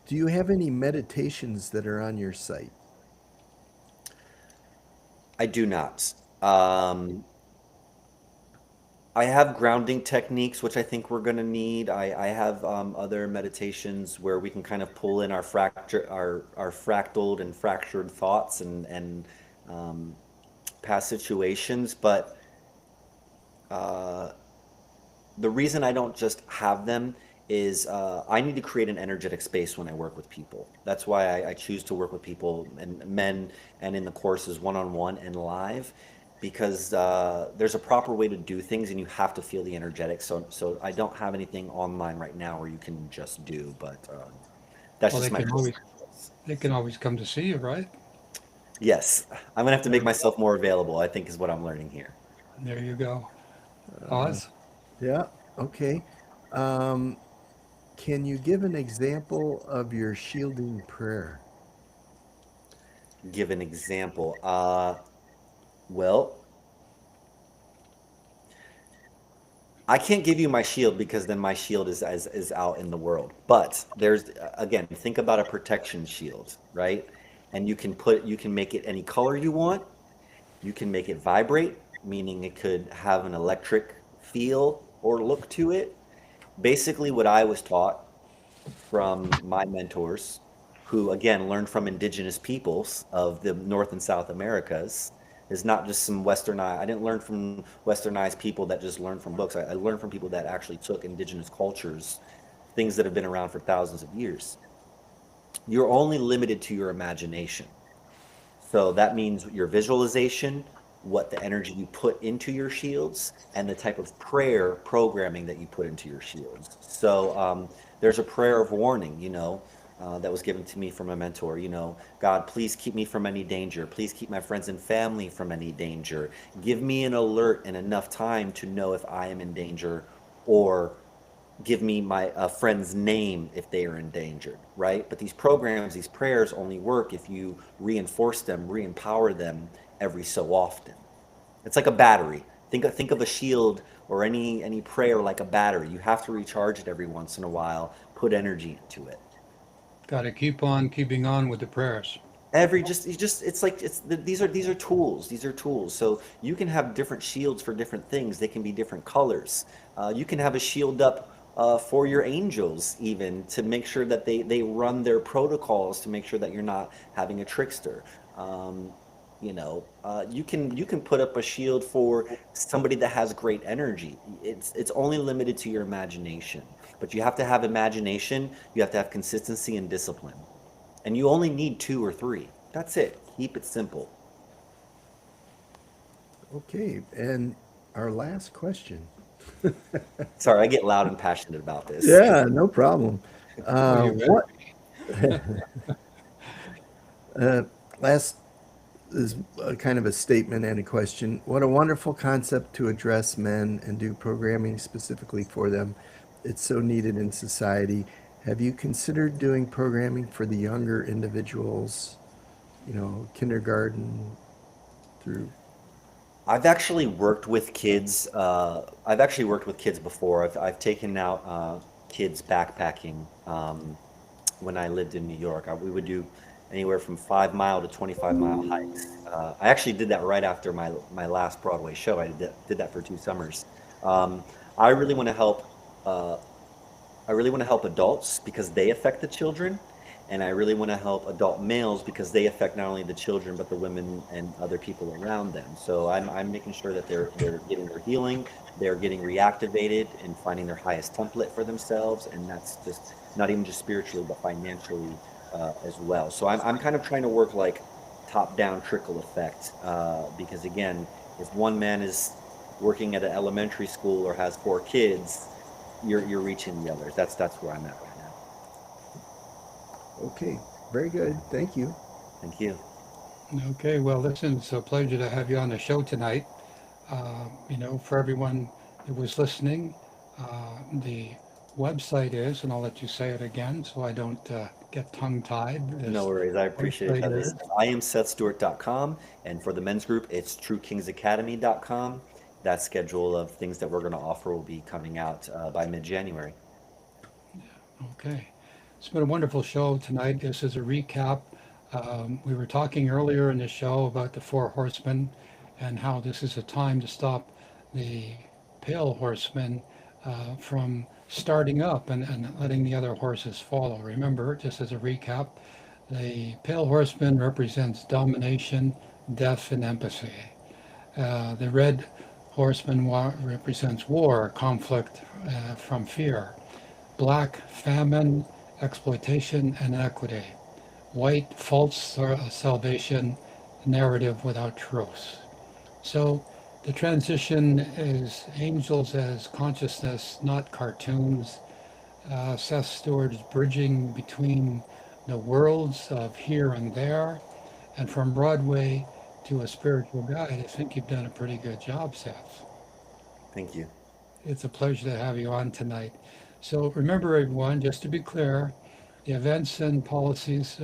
Do you have any meditations that are on your site? I do not. I have grounding techniques, which I think we're going to need. I have other meditations where we can kind of pull in our fractaled and fractured thoughts and um, past situations. But uh, the reason I don't just have them is I need to create an energetic space when I work with people. That's why I choose to work with people and men and in the courses one-on-one and live because there's a proper way to do things and you have to feel the energetic. So I don't have anything online right now where you can just do, but that's Well, just my personal choice. they can always come to see you, right? Yes, I'm gonna have to make There, myself more available, I think is what I'm learning here. there you go. Uh, Oz? yeah. Okay. Um, can you give an example of your shielding prayer? Give an example. Well, I can't give you my shield because then my shield is out in the world. But there's again, think about a protection shield, right? And you can make it any color you want. You can make it vibrate, meaning it could have an electric feel or look to it. Basically, what I was taught from my mentors, who again learned from indigenous peoples of the North and South Americas, is not just some westernized. I didn't learn from westernized people that just learned from books. I learned from people that actually took indigenous cultures, things that have been around for thousands of years. You're only limited to your imagination. So that means your visualization, what the energy you put into your shields, and the type of prayer programming that you put into your shields. So there's a prayer of warning, that was given to me from a mentor. God, please keep me from any danger. Please keep my friends and family from any danger. Give me an alert and enough time to know if I am in danger or give me my friend's name if they are endangered, right? But these programs, these prayers only work if you reinforce them, re-empower them every so often. It's like a battery. Think of a shield or any prayer like a battery. You have to recharge it every once in a while, put energy into it. Got to keep on keeping on with the prayers. Every just you just it's like these are tools. These are tools. So you can have different shields for different things. They can be different colors. You can have a shield up for your angels even to make sure that they run their protocols to make sure that you're not having a trickster. Um, you can put up a shield for somebody that has great energy. It's only limited to your imagination, but you have to have imagination. You have to have consistency and discipline. And you only need two or three. That's it. Keep it simple. Okay. And our last question. Sorry, I get loud and passionate about this. Yeah, no problem. Oh, you What better. uh, last is a kind of a statement and a question. What a wonderful concept to address men and do programming specifically for them. It's so needed in society. Have you considered doing programming for the younger individuals, kindergarten through? I've actually worked with kids. I've actually worked with kids before. I've taken out kids backpacking when I lived in New York. We would do anywhere from 5 mile to 25 mile hikes. I actually did that right after my last Broadway show. Did that for 2 summers. Um, I really want to help. I really want to help adults because they affect the children, and I really want to help adult males because they affect not only the children but the women and other people around them. So I'm making sure that they're getting their healing, they're getting reactivated and finding their highest template for themselves, and that's just not even just spiritually but financially as well. So I'm kind of trying to work like top down trickle effect because again, if one man is working at an elementary school or has 4 kids, you're reaching the others. That's where I'm at right now. Okay, very good. Thank you. Thank you. Okay, well, listen, it's a pleasure to have you on the show tonight. For everyone that was listening, the website is, and I'll let you say it again so I don't get tongue-tied. This No worries. I appreciate it, website Douglas. is, IamSethStewart.com, and for the men's group, it's TrueKingsAcademy.com. That schedule of things that we're going to offer will be coming out by mid-January. okay. It's been a wonderful show tonight. This is a recap. We were talking earlier in the show about the 4 horsemen and how this is a time to stop the pale horsemen from starting up and letting the other horses follow. Remember, just as a recap, the pale horseman represents domination, death, and empathy. The red horseman represents war, conflict from fear. Black, famine, exploitation, and equity. White, false salvation, narrative without truth. So the transition is angels as consciousness, not cartoons. Seth Stewart is bridging between the worlds of here and there, and from Broadway to a spiritual guide. I think you've done a pretty good job, Seth. Thank you. It's a pleasure to have you on tonight. So remember, everyone, just to be clear, the events and policies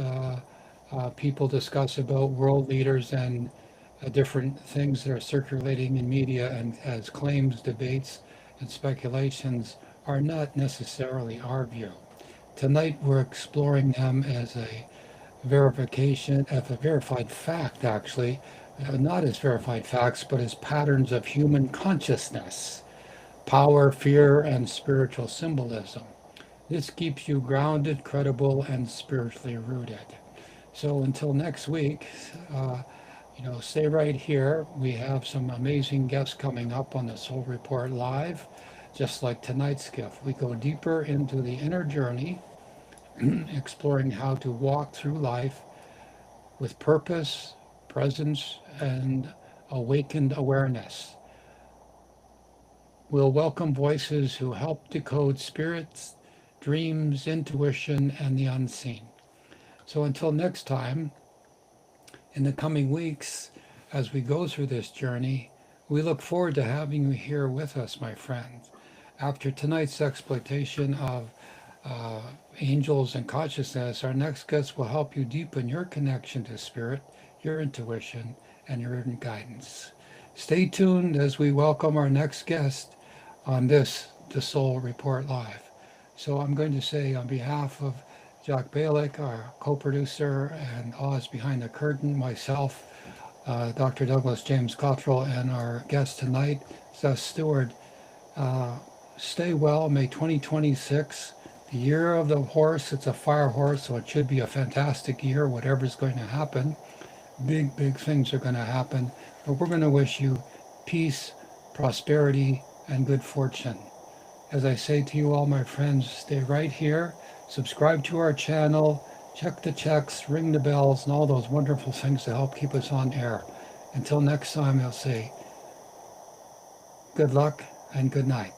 people discuss about world leaders and different things that are circulating in media and as claims, debates, and speculations are not necessarily our view. Tonight, we're exploring them as a verification, as a verified fact, actually, not as verified facts, but as patterns of human consciousness, power, fear, and spiritual symbolism. This keeps you grounded, credible, and spiritually rooted. So until next week, stay right here. We have some amazing guests coming up on the Soul Report Live, just like tonight's gift. We go deeper into the inner journey, exploring how to walk through life with purpose, presence, and awakened awareness. We'll welcome voices who help decode spirits, dreams, intuition, and the unseen. So until next time, in the coming weeks, as we go through this journey, we look forward to having you here with us, my friends. After tonight's exploitation of angels and consciousness, our next guest will help you deepen your connection to spirit, your intuition, and your inner guidance. Stay tuned as we welcome our next guest on the Soul Report Live. So I'm going to say on behalf of Jack Balick, our co-producer, and Oz Behind the Curtain, myself, Dr. Douglas James Cottrell, and our guest tonight, Seth Stewart, stay well. May 2026, the year of the horse. It's a fire horse, so it should be a fantastic year, whatever's going to happen. Big, big things are going to happen. But we're going to wish you peace, prosperity, and good fortune. As I say to you all, my friends, stay right here. Subscribe to our channel, check the checks, ring the bells, and all those wonderful things to help keep us on air. Until next time, I'll say good luck and good night.